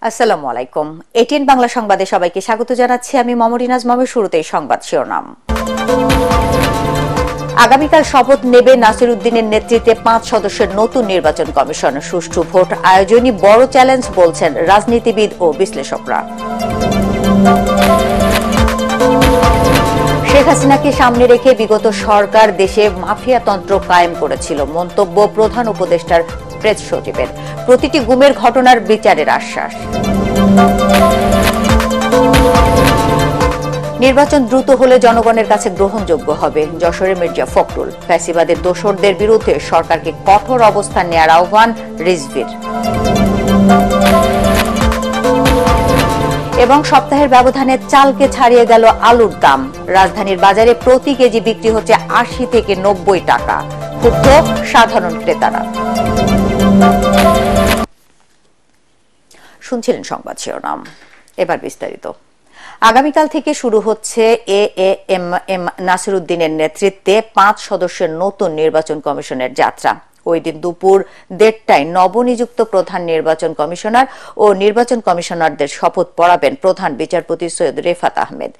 আসসালামু আলাইকুম। এটিএন বাংলা সংবাদে সবাইকে স্বাগত জানাচ্ছি আমি মমরিনাজ মামের। শুরুতেই সংবাদ শিরোনাম। আগামীকাল শপথ নেবে নাসির উদ্দিনের নেতৃত্বে 5 সদস্যের নতুন নির্বাচন কমিশন। সুষ্ঠু ভোট আয়োজনই বড় চ্যালেঞ্জ বলছেন রাজনীতিবিদ ও বিশ্লেষকরা। শেখ হাসিনাকে সামনে রেখে বিগত সরকার দেশে মাফিয়াতন্ত্র কায়েম করেছিল, মন্তব্য প্রধান উপদেষ্টার প্রেস সচিবের। প্রতিটি গুমের ঘটনার বিচারের আশ্বাস। নির্বাচন দ্রুত হলে জনগণের কাছে গ্রহণযোগ্য হবে, যশোরে মির্জা ফখরুল। ফ্যাসিবাদের দোসরদের বিরুদ্ধে সরকারকে কঠোর অবস্থান নেওয়ার আহ্বান রিজভির। এবং সপ্তাহের ব্যবধানে চালকে ছাড়িয়ে গেল আলুর দাম। রাজধানীর বাজারে প্রতি কেজি বিক্রি হচ্ছে 80 থেকে 90 টাকা। ক্ষুব্ধ সাধারণ ক্রেতারা। শুনছিলেন সংবাদ শিরোনাম, এবার বিস্তারিত। আগামীকাল থেকে শুরু হচ্ছে এএমএম নাসির উদ্দিনের নেতৃত্বে 5 সদস্যের নতুন নির্বাচন কমিশনের যাত্রা। ওই দিন দুপুর 1:30টায় নবনিযুক্ত প্রধান নির্বাচন কমিশনার ও নির্বাচন কমিশনারদের শপথ পড়াবেন প্রধান বিচারপতি সৈয়দ রেফাত আহমেদ।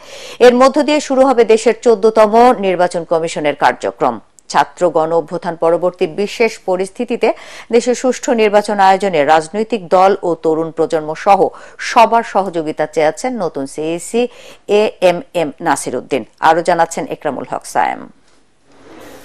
এর মধ্য দিয়ে শুরু হবে দেশের 14তম নির্বাচন কমিশনের কার্যক্রম। ছাত্র গণ অভ্যুত্থান পরবর্তী বিশেষ পরিস্থিতিতে দেশে সুষ্ঠু নির্বাচন আয়োজনে রাজনৈতিক দল ও তরুণ প্রজন্ম সহ সবার সহযোগিতা চেয়েছেন নতুন সিইসি এএমএম নাসির উদ্দিন। আরো জানাচ্ছেন একরামুল হক সায়েম।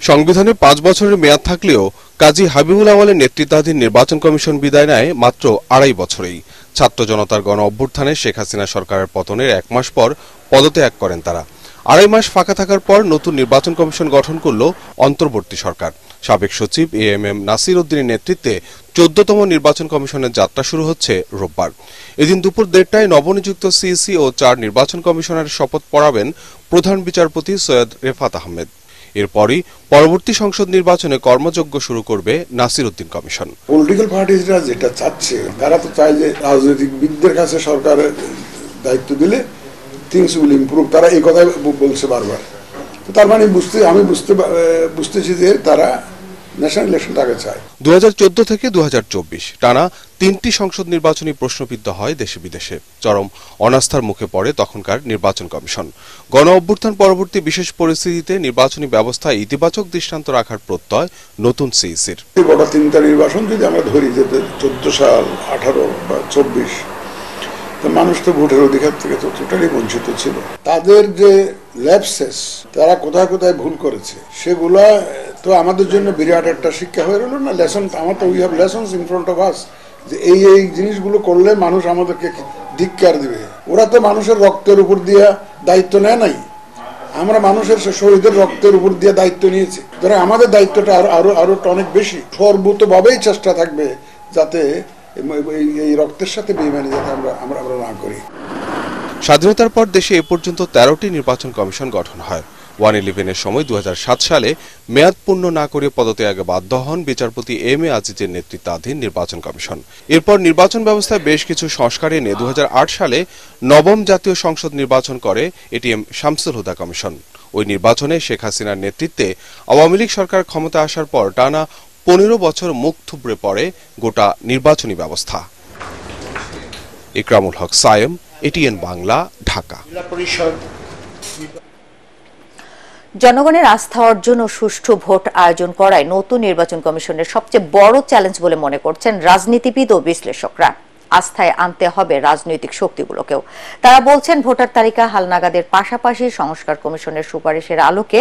সংবিধানে 5 বছরের মেয়াদ থাকলেও কাজী হাবিবুল আওয়ালের নেতৃত্বাধীন নির্বাচন কমিশন বিদায় নেয় মাত্র 2.5 বছরেই। ছাত্র জনতার গণ অভ্যুত্থানে শেখ হাসিনা সরকারের পতনের 1 মাস পর পদত্যাগ করেন তারা। 2.5 মাস ফাঁকা থাকার পর নতুন নির্বাচন কমিশন গঠন করল অন্তর্বর্তী সরকার। সাবেক সচিব এএমএম নাসির উদ্দিনের নেতৃত্বে 14তম নির্বাচন কমিশনের যাত্রা শুরু হচ্ছে রোববার। এদিন দুপুর 1:30টায় নবনিযুক্ত সিইসি ও 4 নির্বাচন কমিশনারের শপথ পড়াবেন প্রধান বিচারপতি সৈয়দ রেফাত আহমেদ। এরপরই পরবর্তী সংসদ নির্বাচনে কর্মযজ্ঞ শুরু করবে নাসির উদ্দিন কমিশন। পলিটিক্যাল পার্টিজরা যেটা চাচ্ছে, তারা তো চায় যে রাজনৈতিকবিদদের কাছে সরকারের দায়িত্ব দিলে থিংস উইল ইমপ্রুভ। তারা এই কথাই বলছে বারবার। তো তার মানে আমি বুঝতেছি যে তারা ন্যাশনাল ইলেকশনটা আগে চায়। 2014 থেকে 2024 টানা 3টি সংসদ নির্বাচনী প্রশ্নবিদ্ধ হয় দেশে বিদেশে। চরম অনাস্থার মুখে পড়ে তখনকার নির্বাচন কমিশন। গণ অভ্যুত্থান পরবর্তী বিশেষ পরিস্থিতিতে নির্বাচনী ব্যবস্থায় ইতিবাচক দৃষ্টান্ত রাখার প্রত্যয় নতুন সিইসির। বড় 3টা নির্বাচন যদি আমরা ধরি যে 14 সাল, 18 বা 24, মানুষ তো ভোটের অধিকার থেকে তো টোটালি বঞ্চিত ছিল। তাদের যে ল্যাপসেস, তারা কোথায় কোথায় ভুল করেছে, সেগুলা তো আমাদের জন্য বিরাট একটা শিক্ষা হয়ে রইল না, লেসন। আমার তো we have lessons in front of us, যে এই জিনিসগুলো করলে মানুষ আমাদেরকে ধিক্কার দিবে। ওরা তো মানুষের রক্তের উপর দিয়ে দায়িত্ব নেয় নাই, আমরা মানুষের শহীদের রক্তের উপর দিয়ে দায়িত্ব নিয়েছি। ধরে আমাদের দায়িত্বটা আরো অনেক বেশি। সর্বতভাবেই চেষ্টা থাকবে যাতে এই রক্তের সাথে বেইমানি যাতে আমরা না করি। স্বাধীনতার পর দেশে এ পর্যন্ত 13টি নির্বাচন কমিশন গঠন হয়। 111-এর সময় 2007 সালে মেয়াদ পূর্ণ না করে পদত্যাগে বাধ্য হন বিচারপতি এম এ আজিজের নেতৃত্বাধীন নির্বাচন কমিশন। এরপর নির্বাচন ব্যবস্থায় বেশ কিছু সংস্কার এনে 2008 সালে নবম জাতীয় সংসদ নির্বাচন করে এটিএম শামসুল হুদা কমিশন। ওই নির্বাচনে শেখ হাসিনার নেতৃত্বে আওয়ামী লীগ সরকার ক্ষমতা আসার পর টানা 15 বছর মুখ থুবড়ে পড়ে গোটা নির্বাচনী ব্যবস্থা। একরামুল হক সায়েম, এটিএন বাংলা, ঢাকা। জনগণের আস্থা অর্জন ও সুষ্ঠু ভোট আয়োজন করাই নতুন নির্বাচন কমিশনের সবচেয়ে বড় চ্যালেঞ্জ বলে মনে করছেন রাজনীতিবিদ ও বিশ্লেষকরা। আস্থায় আনতে হবে রাজনৈতিক শক্তিগুলোকেও। তারা বলছেন ভোটার তালিকা হালনাগাদের পাশাপাশি সংস্কার কমিশনের সুপারিশের আলোকে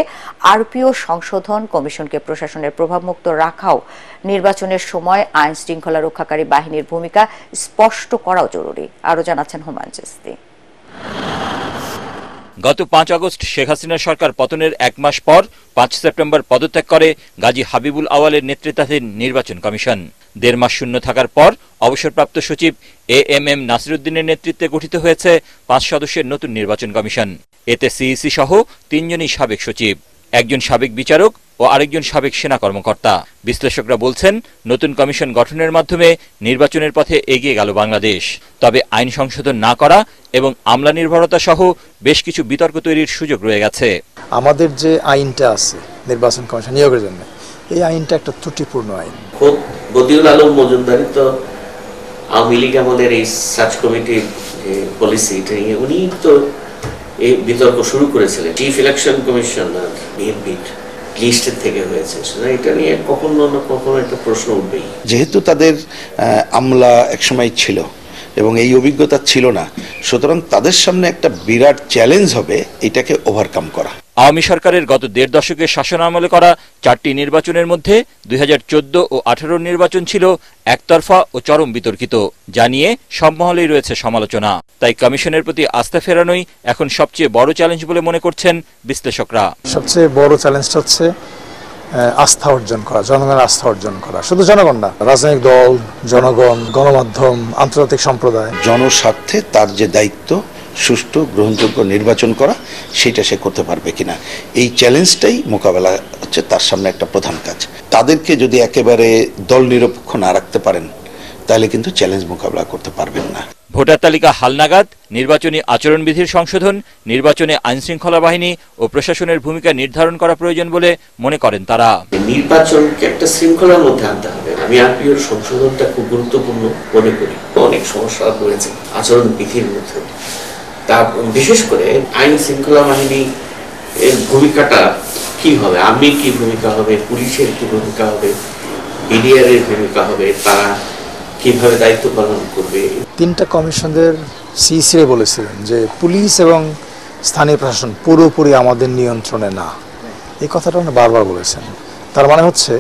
আরপিও সংশোধন, কমিশনকে প্রশাসনের প্রভাবমুক্ত রাখাও, নির্বাচনের সময় আইন শৃঙ্খলা রক্ষাকারী বাহিনীর ভূমিকা স্পষ্ট করাও জরুরি। আরো জানাচ্ছেন হুমায়ুন চিশতি। গত 5 আগস্ট শেখ হাসিনার সরকার পতনের 1 মাস পর 5 সেপ্টেম্বর পদত্যাগ করে গাজী হাবিবুল আওয়ালের নেতৃত্বাধীন নির্বাচন কমিশন। 1.5 মাস শূন্য থাকার পর অবসরপ্রাপ্ত সচিব এএমএম নাসির উদ্দিনের নেতৃত্বে গঠিত হয়েছে 5 সদস্যের নতুন নির্বাচন কমিশন। এতে সিইসি সহ 3 জনই সাবেক সচিব, একজন সাবেক বিচারক ও আরেকজন সাবেক সেনা কর্মকর্তা। বিশ্লেষকরা বলছেন নতুন কমিশন গঠনের মাধ্যমে নির্বাচনের পথে এগিয়ে গেল বাংলাদেশ। তবে আইন সংশোধন না করা এবং আমলা নির্ভরতা সহ বেশ কিছু বিতর্ক তৈরির সুযোগ রয়ে গেছে। আমাদের যে আইনটা আছে নির্বাচন কমিশন নিয়োগের জন্য, এই আইনটা একটা ত্রুটিপূর্ণ আইন। বদিউল আলম মজুমদারি তো আওয়ামী লীগ আমাদের এই সার্চ কমিটির পলিসি এটা নিয়ে উনি তো এই বিতর্ক শুরু করেছিলেন। চিফ ইলেকশন কমিশনার বিএনপির লিস্টের থেকে হয়েছে, এটা নিয়ে কখনো না কখনো একটা প্রশ্ন উঠবেই। যেহেতু তাদের আমলা একসময় ছিল এবং এই অভিজ্ঞতা ছিল না, সুতরাং তাদের সামনে একটা বিরাট চ্যালেঞ্জ হবে এটাকে ওভারকাম করা। আওয়ামী সরকারের গত ১.৫ দশকের শাসনামলে করা ৪টি নির্বাচনের মধ্যে ২০১৪ ও ২০১৮ নির্বাচন ছিল একতরফা ও চরম বিতর্কিত, যা নিয়ে সব মহলেই রয়েছে সমালোচনা। তাই কমিশনের প্রতি আস্থা ফেরানোই এখন সবচেয়ে বড় চ্যালেঞ্জ বলে মনে করছেন বিশ্লেষকরা। সবচেয়ে বড় চ্যালেঞ্জটা হচ্ছে আস্থা অর্জন করা, জনগণের আস্থা অর্জন করা। শুধু জনগণ না, রাজনৈতিক দল, জনগণ, গণমাধ্যম, আন্তর্জাতিক সম্প্রদায়। জনস্বার্থে তার যে দায়িত্ব সুষ্ঠু গ্রহণযোগ্য নির্বাচন করা, সেটা সে করতে পারবে কিনা, এই চ্যালেঞ্জটাই মোকাবেলা হচ্ছে তার সামনে একটা প্রধান কাজ। তাদেরকে যদি একেবারে দল নিরপেক্ষ না রাখতে পারেন, তাহলে কিন্তু চ্যালেঞ্জ মোকাবেলা করতে পারবেন না। ভোটার তালিকা হালনাগাদ, নির্বাচনী আচরণবিধির সংশোধন, নির্বাচনে আইনশৃঙ্খলা বাহিনী ও প্রশাসনের ভূমিকা নির্ধারণ করা প্রয়োজন বলে মনে করেন তারা। নির্বাচনকে একটা শৃঙ্খলার মধ্যে আনতে হবে। আমি আরপিওর সংশোধনটা খুব গুরুত্বপূর্ণ মনে করি। অনেক সমস্যা রয়েছে আচরণবিধির মধ্যে, তা বিশেষ করে আইন শৃঙ্খলা বাহিনী এর ভূমিকাটা কি হবে, আর্মি কি ভূমিকা হবে, পুলিশের কি ভূমিকা হবে, বিডিআর এর ভূমিকা হবে, তারা কিভাবে দায়িত্ব পালন করবে। 3টা কমিশনদের সিইসি বলেছিলেন যে পুলিশ এবং স্থানীয় প্রশাসন পুরোপুরি আমাদের নিয়ন্ত্রণে না, এই কথাটা উনি বারবার বলেছেন। তার মানে হচ্ছে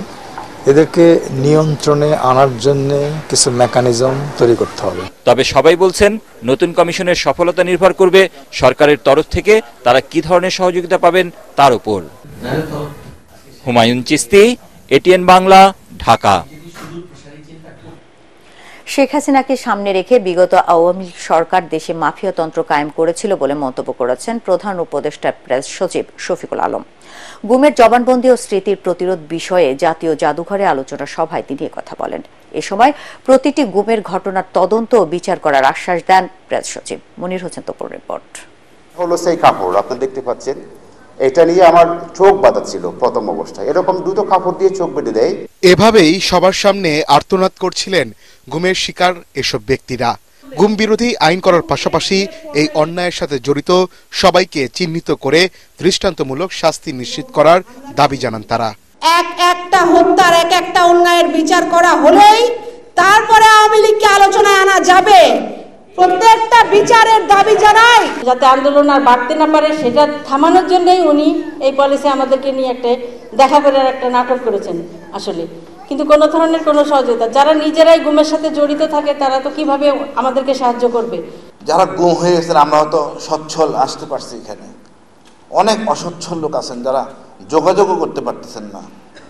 এদেরকে নিয়ন্ত্রণে আনার জন্য কিছু মেকানিজম তৈরি করতে হবে। তবে সবাই বলছেন নতুন কমিশনের সফলতা নির্ভর করবে সরকারের তরফ থেকে তারা কি ধরনের সহযোগিতা পাবেন তার উপর। হুমায়ুন চিস্তি, এটিএন বাংলা, ঢাকা। শেখ হাসিনাকে সামনে রেখে বিগত আওয়ামী লীগ সরকার দেশে মাফিয়াতন্ত্র কায়েম করেছিল বলে মন্তব্য করেছেন প্রধান উপদেষ্টা প্রেস সচিব শফিকুল আলম। গুমের জবানবন্দি ও স্মৃতির প্রতিরোধ বিষয়ে জাতীয় জাদুঘরে আলোচনা সভায় তিনি কথা বলেন। এ সময় প্রতিটি গুমের ঘটনার তদন্ত ও বিচার করার আশ্বাস দেন প্রেস সচিব। মনির হোসেন তোপর রিপোর্ট। হলো সেই কাপড় আপনি দেখতে পাচ্ছেন, এটা নিয়ে আমার চোখ বাঁধা ছিল প্রথম অবস্থায়, এরকম দ্রুত কাপড় দিয়ে চোখ বেঁধে দেয়। এভাবেই সবার সামনে আর্তনাদ করছিলেন গুমের শিকার এসব ব্যক্তিরা। গুম বিরোধী আইন করার পাশাপাশি এই অন্যায়ের সাথে জড়িত সবাইকে চিহ্নিত করে দৃষ্টান্তমূলক শাস্তি নিশ্চিত করার দাবি জানান তারা। একটা হত্যার একটা অন্যায়ের বিচার করা হলেই তারপরে আওয়ামী লীগকে আলোচনায় আনা যাবে। প্রত্যেকটা বিচারের দাবি জানাই, যাতে আন্দোলন আর বাড়তে না পারে সেটা থামানোর জন্যই উনি এই পলিসি আমাদেরকে নিয়ে একটা দেখা করার একটা নাটক করেছেন আসলে। কিন্তু কোনো ধরনের কোনো সহযোগিতা, যারা নিজেরাই গুমের সাথে জড়িত থাকে তারা তো কিভাবে আমাদেরকে সাহায্য করবে। যারা গুম হয়ে গেছেন আমরা হয়তো সচ্ছল আসতে পারছি, এখানে অনেক অসচ্ছল লোক আছেন যারা যোগাযোগও করতে পারতেছেন না,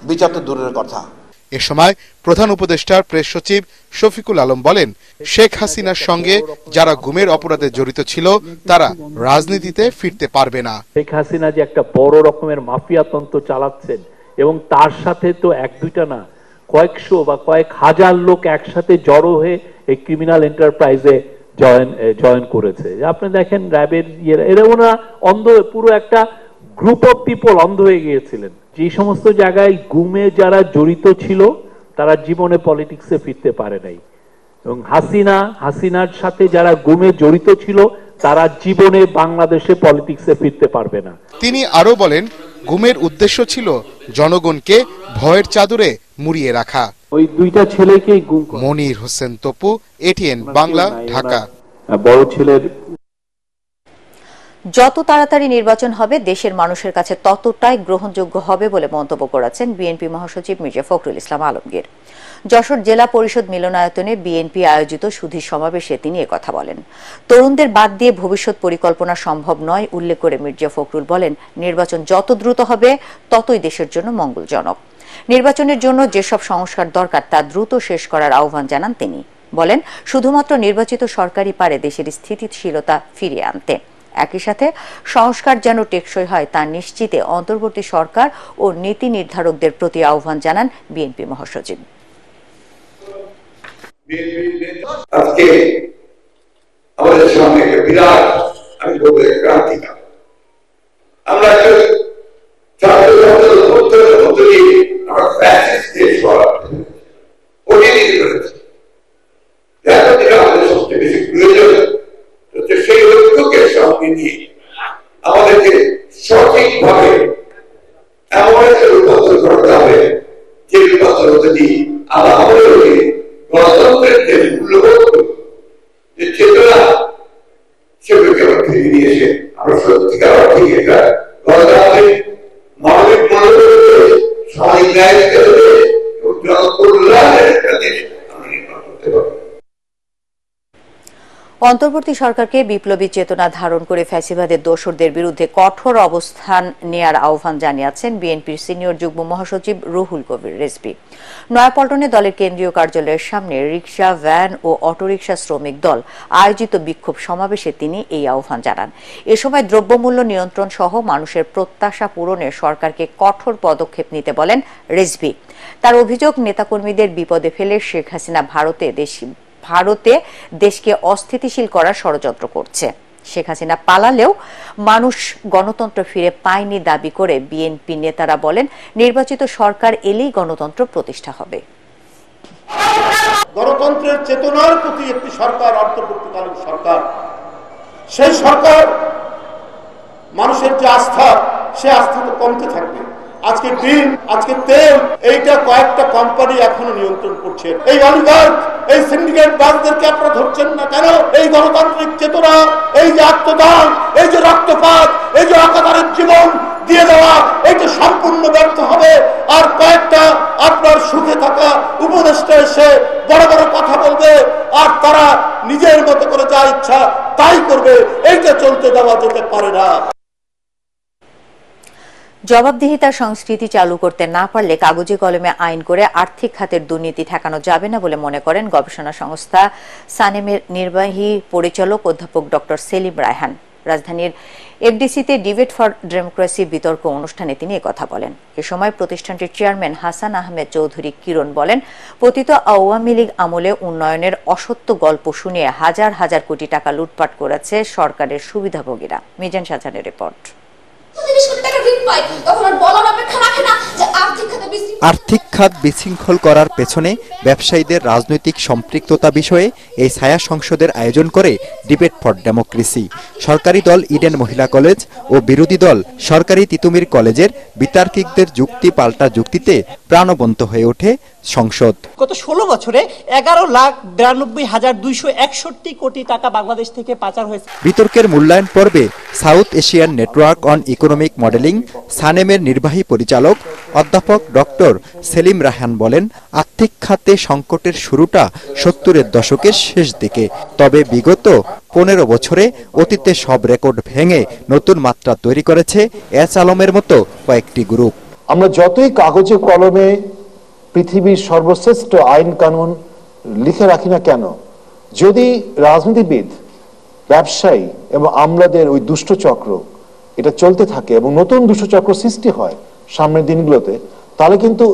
বিচার তো দূরের কথা। এ সময় প্রধান উপদেষ্টার প্রেস সচিব শফিকুল আলম বলেন, শেখ হাসিনার সঙ্গে যারা গুমের অপরাধে জড়িত ছিল তারা রাজনীতিতে ফিরতে পারবে না। শেখ হাসিনা যে একটা বড় রকমের মাফিয়া তন্ত্র চালাচ্ছেন এবং তার সাথে তো এক দুইটা না, কয়েকশো বা কয়েক হাজার লোক একসাথে জড়ো হয়ে এই ক্রিমিনাল এন্টারপ্রাইজে জয়েন করেছে। আপনি দেখেন র্যাবের এরা ওনারা অন্ধ, পুরো একটা গ্রুপ অফ পিপল অন্ধ হয়ে গিয়েছিলেন। যে সমস্ত জায়গায় গুমে যারা জড়িত ছিল তারা জীবনে পলিটিক্সে ফিরতে পারে নাই, এবং হাসিনার সাথে যারা গুমে জড়িত ছিল তারা জীবনে বাংলাদেশে পলিটিক্সে ফিরতে পারবে না। তিনি আরো বলেন, গুমের উদ্দেশ্য ছিল জনগণকে ভয়ের চাদরে মুড়িয়ে রাখা। ওই দুইটা ছেলেকেই গুম। মনির হোসেন তপু, এটিএন বাংলা, ঢাকা। বড় ছেলের যত তাড়াতাড়ি নির্বাচন হবে দেশের মানুষের কাছে ততটাই গ্রহণযোগ্য হবে বলে মন্তব্য করেছেন বিএনপি মহাসচিব মির্জা ফখরুল ইসলাম আলমগীর। যশোর জেলা পরিষদ মিলনায়তনে বিএনপি আয়োজিত সুধী সমাবেশে তিনি একথা বলেন। তরুণদের বাদ দিয়ে ভবিষ্যৎ পরিকল্পনা সম্ভব নয় উল্লেখ করে মির্জা ফখরুল বলেন, নির্বাচন যত দ্রুত হবে ততই দেশের জন্য মঙ্গলজনক। নির্বাচনের জন্য যেসব সংস্কার দরকার তা দ্রুত শেষ করার আহ্বান জানান তিনি। বলেন, শুধুমাত্র নির্বাচিত সরকারই পারে দেশের স্থিতিশীলতা ফিরিয়ে আনতে। একই সাথে সংস্কার যেন টেকসই হয় তা নিশ্চিতে অন্তর্বর্তী সরকার ও নীতি নির্ধারকদের প্রতি আহ্বান জানান বিএনপি মহাসচিব। আজকে আমাদের সামনে একটা বিরাট, আমি বলবো ক্রান্তিকাল। আমরা আমরা এমন একটা রূপান্তর করতে হবে যে রূপান্তর যদি আমরা আমাদের গণতন্ত্রের যে মূল্যবোধ যে চেতনা সেগুলোকে আবার ফিরিয়ে নিয়ে এসে আমরা সত্যিকার অর্থে গণতান্ত্রিক মানবিক মূল্যবোধ সামাজিক ন্যায় এবং জনকল্যাণের একটা দেশ আমরা নির্মাণ করতে পারবো। অন্তর্বর্তী সরকারকে বিপ্লবী চেতনা ধারণ করে ফ্যাসিবাদের দোসরদের বিরুদ্ধে কঠোর অবস্থান নেয়ার আহ্বান জানিয়েছেন বিএনপির সিনিয়র যুগ্ম মহাসচিব রুহুল কবির রিজভী। নয়াপল্টনে দলের কেন্দ্রীয় কার্যালয়ের সামনে রিকশা, ভ্যান ও অটোরিকশা শ্রমিক দল আয়োজিত বিক্ষোভ সমাবেশে তিনি এই আহ্বান জানান। এ সময় দ্রব্যমূল্য নিয়ন্ত্রণ সহ মানুষের প্রত্যাশা পূরণে সরকারকে কঠোর পদক্ষেপ নিতে বলেন রিজভী। তার অভিযোগ, নেতাকর্মীদের বিপদে ফেলে শেখ হাসিনা ভারতে দেশকে অস্থিতিশীল করার ষড়যন্ত্র করছে। শেখ হাসিনা পালালেও মানুষ গণতন্ত্র ফিরে পায়নি দাবি করে বিএনপি নেতারা বলেন, নির্বাচিত সরকার এলেই গণতন্ত্র প্রতিষ্ঠা হবে। গণতন্ত্রের চেতনার প্রতি একটি সরকার, অন্তর্বর্তীকালীন সরকার, সেই সরকার মানুষের যে আস্থা, সে আস্থা তো কমতে থাকবে। আজকে ডিম, আজকে তেল, এইটা কয়েকটা কোম্পানি এখনো নিয়ন্ত্রণ করছে। এই অলিগার্ক, এই সিন্ডিকেট বাসদেরকে আপনারা ধরছেন না কেন? এই গণতান্ত্রিক চেতনা, এই যে আত্মদান, এই যে রক্তপাত, এই যে একাধারের জীবন দিয়ে দেওয়া, এটা সম্পূর্ণ ব্যর্থ হবে। আর কয়েকটা আপনার সুখে থাকা উপদেষ্টা এসে বড় বড় কথা বলবে, আর তারা নিজের মতো করে যা ইচ্ছা তাই করবে। এইটা চলতে দেওয়া যেতে পারে না। জবাবদিহিতার সংস্কৃতি চালু করতে না পারলে কাগজে কলমে আইন করে আর্থিক খাতের দুর্নীতি ঠেকানো যাবে না বলে মনে করেন গবেষণা সংস্থা সানেমের নির্বাহী পরিচালক অধ্যাপক ডক্টর সেলিম রায়হান। রাজধানীর এফডিসিতে ডিবেট ফর ডেমোক্রেসি বিতর্ক অনুষ্ঠানে তিনি একথা বলেন। এ সময় প্রতিষ্ঠানটির চেয়ারম্যান হাসান আহমেদ চৌধুরী কিরণ বলেন, পতিত আওয়ামী লীগ আমলে উন্নয়নের অসত্য গল্প শুনিয়ে হাজার হাজার কোটি টাকা লুটপাট করেছে সরকারের সুবিধাভোগীরা। মিজান শাহজাহানের রিপোর্ট। আর্থিক খাত বিশৃঙ্খল করার পেছনে ব্যবসায়ীদের রাজনৈতিক সম্পৃক্ততা বিষয়ে এই ছায়া সংসদের আয়োজন করে ডিবেট ফর ডেমোক্রেসি। সরকারি দল ইডেন মহিলা কলেজ ও বিরোধী দল সরকারি তিতুমির কলেজের বিতার্কিকদের যুক্তি পাল্টা যুক্তিতে প্রাণবন্ত হয়ে ওঠে সংসদ। গত 16 বছরে 11,92,261 কোটি টাকা বাংলাদেশ থেকে পাচার হয়েছে। বিতর্কের মূল্যায়ন পর্বে south Asian network on economic modelling সানেমের নির্বাহী পরিচালক অধ্যাপক ডক্টর সেলিম রায়হান বলেন, আর্থিক খাতে সংকটের শুরুটা 70-এর দশকের শেষ দিকে। তবে বিগত 15 বছরে অতীতে সব রেকর্ড ভেঙে নতুন মাত্রা তৈরি করেছে এস আলমের মতো কয়েকটি গ্রুপ। আমরা যতই কাগজে কলমে পৃথিবীর সর্বশ্রেষ্ঠ আইন কানুন লিখে রাখি না কেন, যদি রাজনীতিবিদ, ব্যবসায়ী এবং আমলাদের ওই দুষ্ট চক্র এটা চলতে থাকে এবং নতুন দুষ্ট চক্র সৃষ্টি হয় সামনের দিনগুলোতে, তাহলে কিন্তু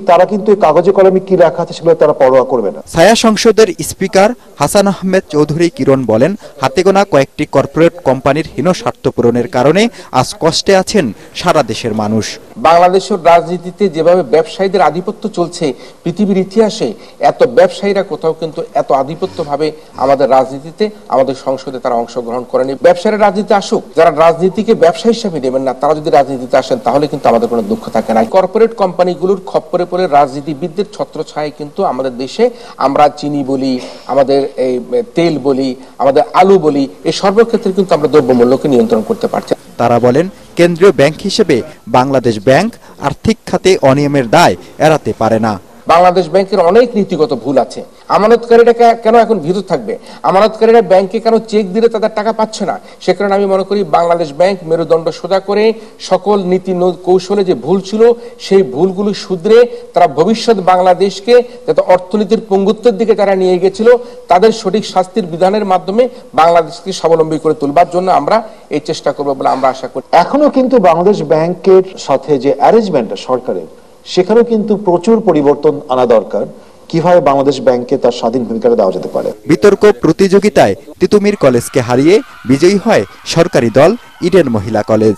তারা কিন্তু কাগজে কলমে কি লেখা আছে সেগুলো তারা পরোয়া করবে না। ছায়া সংসদের স্পিকার হাসান আহমেদ চৌধুরী কিরণ বলেন, হাতে গোনা কয়েকটি কর্পোরেট কোম্পানির হীন স্বার্থ পূরণের কারণে আজ কষ্টে আছেন সারা দেশের মানুষ। বাংলাদেশের রাজনীতিতে যেভাবে ব্যবসায়ীদের আধিপত্য চলছে, পৃথিবীর ইতিহাসে এত ব্যবসায়ীরা কোথাও কিন্তু এত আধিপত্যভাবে আমাদের রাজনীতিতে, আমাদের সংসদে তারা অংশগ্রহণ করেনি। ব্যবসায়ীরা রাজনীতি আসুক, যারা রাজনীতিকে ব্যবসা হিসেবে নেবেন না, তারা যদি রাজনীতিতে আসেন তাহলে কিন্তু আমাদের কোনো দুঃখ থাকে না। কর্পোরেট কোম্পানিগুলোর খপ্পরে পড়ে রাজনীতিবিদদের ছত্রছায়ায় কিন্তু আমাদের দেশে আমরা চিনি বলি, আমাদের এই তেল বলি, আমাদের আলু বলি, এই সর্বক্ষেত্রে কিন্তু আমরা দ্রব্যমূল্যকে নিয়ন্ত্রণ করতে পারছি। তারা বলেন, কেন্দ্রীয় ব্যাংক হিসেবে বাংলাদেশ ব্যাংক আর্থিক খাতে অনিয়মের দায় এড়াতে পারে না। বাংলাদেশ ব্যাংকের অনেক নীতিগত ভুল আছে। আমানতকারীরা কেন এখন ভীত থাকবে? আমানতকারীরা ব্যাংকে কেন চেক দিলে তাদের টাকা পাচ্ছে না? সে কারণে আমি মনে করি বাংলাদেশ ব্যাংক মেরুদণ্ড সোজা করে সকল নীতি কৌশলে যে ভুল ছিল সেই ভুলগুলো শুধরে তারা ভবিষ্যৎ বাংলাদেশকে যাতে অর্থনীতির পঙ্গুত্বের দিকে তারা নিয়ে গেছিল, তাদের সঠিক শাস্তির বিধানের মাধ্যমে বাংলাদেশকে স্বাবলম্বী করে তুলবার জন্য আমরা এই চেষ্টা করবো বলে আমরা আশা করি। এখনো কিন্তু বাংলাদেশ ব্যাংকের সাথে যে অ্যারেঞ্জমেন্টটা সরকারের, সেখানেও কিন্তু প্রচুর পরিবর্তন আনা দরকার। কিভাবে বাংলাদেশ ব্যাংকে তার স্বাধীন ভূমিকাটা দেওয়া যেতে পারে। বিতর্ক প্রতিযোগিতায় তিতুমির কলেজকে হারিয়ে বিজয়ী হয় সরকারি দল ইডেন মহিলা কলেজ।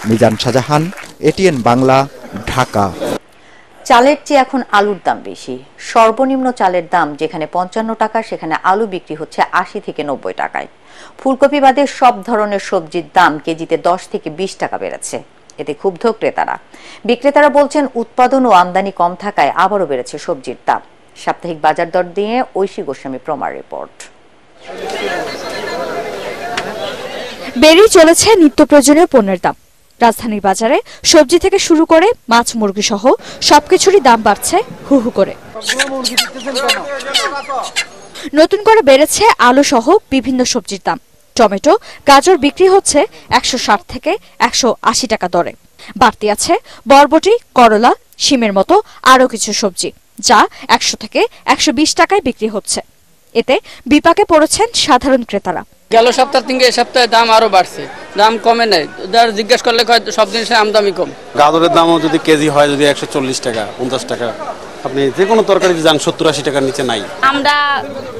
মিজান শাহজাহান, এটিএন বাংলা, ঢাকা। চালের চেয়ে এখন আলুর দাম বেশি। সর্বনিম্ন চালের দাম যেখানে 55 টাকা, সেখানে আলু বিক্রি হচ্ছে 80 থেকে 90 টাকায়। ফুলকপি বাদে সব ধরনের সবজির দাম কেজিতে 10 থেকে 20 টাকা বেড়েছে। এতে ক্ষুব্ধ ক্রেতারা। বিক্রেতারা বলছেন উৎপাদন ও আমদানি কম থাকায় আবারও বেড়েছে সবজির দাম। সাপ্তাহিক বাজার দর দিয়ে ঐশী গোস্বামী প্রমার রিপোর্ট। বেড়েই চলেছে নিত্য প্রয়োজনীয় পণ্যের দাম। রাজধানীর বাজারে সবজি থেকে শুরু করে মাছ মুরগি সহ সবকিছুরই দাম বাড়ছে হু হু করে। নতুন করে বেড়েছে আলু সহ বিভিন্ন সবজির দাম। টমেটো, গাজর বিক্রি হচ্ছে 160 থেকে 180 টাকা দরে। বাড়তি আছে বরবটি, করলা, শিমের মতো আরও কিছু সবজি, যা 100 থেকে 120 টাকায় বিক্রি হচ্ছে। এতে বিপাকে পড়েছেন সাধারণ ক্রেতারা। গেল সপ্তাহ থেকে এ সপ্তাহে দাম আরো বাড়ছে, দাম কমে নাই। জিজ্ঞেস করলে সব জিনিসের আমদামি কম। গাজরের দামও যদি কেজি হয় যদি 140 টাকা 50 টাকা, আপনি যে কোনো তরকারি যান 70-80 টাকার নিচে নাই। আমরা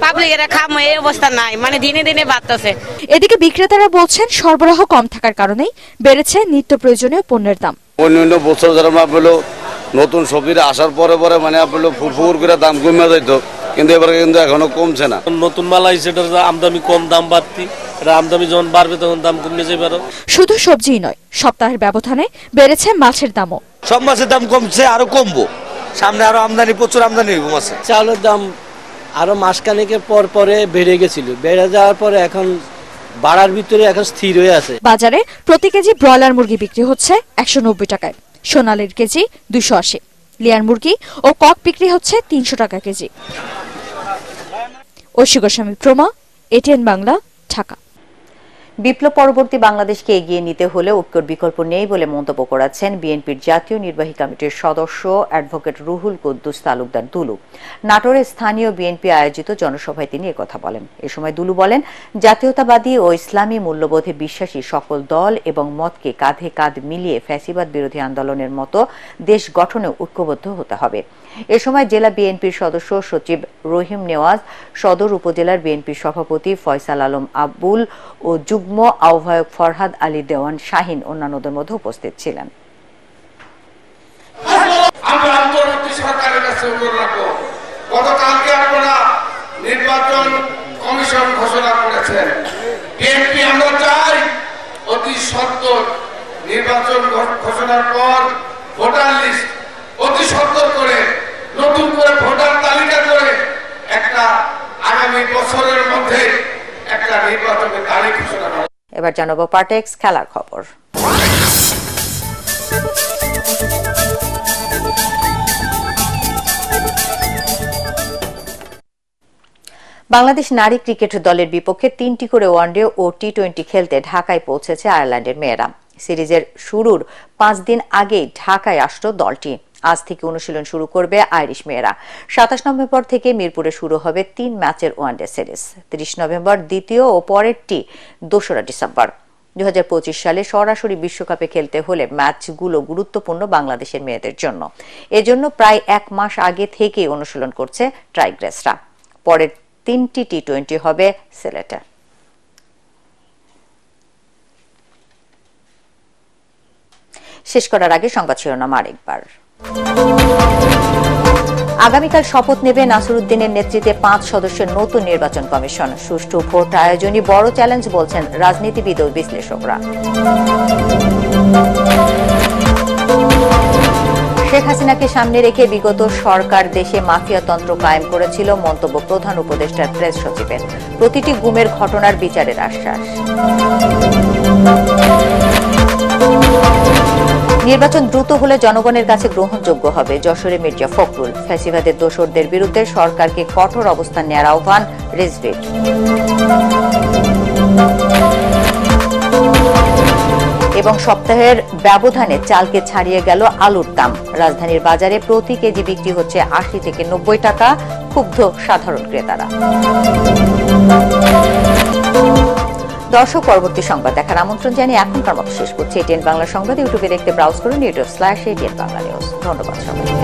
পাবলিকেরা খামো এই অবস্থা নাই, মানে দিনে দিনে বাড়তেছে। এদিকে বিক্রেতারা বলছেন সরবরাহ কম থাকার কারণেই বেড়েছে নিত্য প্রয়োজনীয় পণ্যের দাম। অন্যান্য বছর যারা আপনার নতুন সবজিটা আসার পরে পরে মানে আপনার ফুরফুর করে দাম কমে যাইতো, কিন্তু এবারে কিন্তু এখনো কমছে না। নতুন মাল আইছে, এটার আমদানি কম, দাম বাড়তি। এটা আমদানি যখন বাড়বে তখন দাম কমে যাবে। শুধু সবজিই নয়, সপ্তাহের ব্যবধানে বেড়েছে মাছের দামও। সব মাছের দাম কমছে, আরো কমবো। সামনে আরো আমদানি, প্রচুর আমদানি হইব মাছে। চাউলের দাম আরো মাসখানেকের পর পরে বেড়ে গেছিল, বেড়ে যাওয়ার পরে এখন বাড়ার ভিতরে এখন স্থির হয়ে আছে। বাজারে প্রতি কেজি ব্রয়লার মুরগি বিক্রি হচ্ছে 190 টাকায়, সোনালীর কেজি 280, লেয়ার মুরগি ও কক বিক্রি হচ্ছে 300 টাকা কেজি। ঐশী গোস্বামী প্রমা, এটিএন বাংলা, ঢাকা। বিপ্লব পরবর্তী বাংলাদেশকে এগিয়ে নিতে হলে ঐক্যের বিকল্প নেই বলে মন্তব্য করেছেন বিএনপির জাতীয় নির্বাহী কমিটির সদস্য অ্যাডভোকেট রুহুল কুদ্দুস তালুকদার দুলু। নাটোরে স্থানীয় বিএনপি আয়োজিত জনসভায় তিনি একথা বলেন। এ সময় দুলু বলেন, জাতীয়তাবাদী ও ইসলামী মূল্যবোধে বিশ্বাসী সকল দল এবং মতকে কাঁধে কাঁধ মিলিয়ে ফ্যাসিবাদ বিরোধী আন্দোলনের মতো দেশ গঠনে ঐক্যবদ্ধ হতে হবে। এ সময় জেলা বিএনপির সদস্য সচিব রহিম নেওয়াজ, সদর উপজেলার বিএনপির সভাপতি ফয়সাল আলম আব্বুল ও যুগ্ম আহ্বায়ক ফরহাদ আলী দেওয়ান শাহিন অন্যান্যদের মধ্যে উপস্থিত ছিলেন। আমরা অন্তর্বর্তী সরকারের কাছে অনুরোধ রাখবো, গতকালকে আপনারা নির্বাচন কমিশন ঘোষণা করেছেন। বিএনপি আমরা চাই অতি সত্বর নির্বাচন ঘোষণার পর ভোটার লিস্ট অতি সত্বর করে নতুন করে ভোটার তালিকা করে একটা আগামী বছরের মধ্যে একটা নির্বাচনের তারিখ ঘোষণা করা। এবার জানাবো পার্টেক্স খেলার খবর। বাংলাদেশ নারী ক্রিকেট দলের বিপক্ষে 3টি করে ওয়ানডে ও টি-20 খেলতে ঢাকায় পৌঁছেছে আয়ারল্যান্ডের মেয়েরা। সিরিজের শুরুর 5 দিন আগেই ঢাকায় আসলো দলটি। আজ থেকে অনুশীলন শুরু করবে আইরিশ মেয়েরা। 27 নভেম্বর থেকে মিরপুরে শুরু হবে 3 ম্যাচের ওয়ানডে সিরিজ। 30 নভেম্বর দ্বিতীয় ও পরেরটি 2রা ডিসেম্বর। 2025 সালে সরাসরি বিশ্বকাপে খেলতে হলে ম্যাচগুলো গুরুত্বপূর্ণ বাংলাদেশের মেয়েদের জন্য। এজন্য প্রায় 1 মাস আগে থেকে অনুশীলন করছে টাইগ্রেসরা। পরের 3টি টি-20 হবে সিলেটে। শেষ করার আগে সংবাদ শিরোনাম আরেকবার। আগামীকাল শপথ নেবে নাসিরুদ্দিনের নেতৃত্বে 5 সদস্যের নতুন নির্বাচন কমিশন। সুষ্ঠু ভোট আয়োজনই বড় চ্যালেঞ্জ বলছেন রাজনীতিবিদ ও বিশ্লেষকরা। শেখ হাসিনাকে সামনে রেখে বিগত সরকার দেশে মাফিয়াতন্ত্র কায়েম করেছিল, মন্তব্য প্রধান উপদেষ্টার প্রেস সচিবের। প্রতিটি গুমের ঘটনার বিচারের আশ্বাস। নির্বাচন দ্রুত হলে জনগণের কাছে গ্রহণযোগ্য হবে, যশোরে মির্জা ফখরুল। ফ্যাসিবাদের দোসরদের বিরুদ্ধে সরকারকে কঠোর অবস্থান নেওয়ার আহ্বান রিজভির। এবং সপ্তাহের ব্যবধানে চালকে ছাড়িয়ে গেল আলুর দাম। রাজধানীর বাজারে প্রতি কেজি বিক্রি হচ্ছে 80 থেকে 90 টাকা। ক্ষুব্ধ সাধারণ ক্রেতারা। দর্শক, পরবর্তী সংবাদ দেখার আমন্ত্রণ জানিয়ে এখনকার মতো শেষ করছি। এটিএন বাংলা সংবাদ ইউটিউবে দেখতে ব্রাউজ করুন youtube/ATN Bangla News। ধন্যবাদ সবাইকে।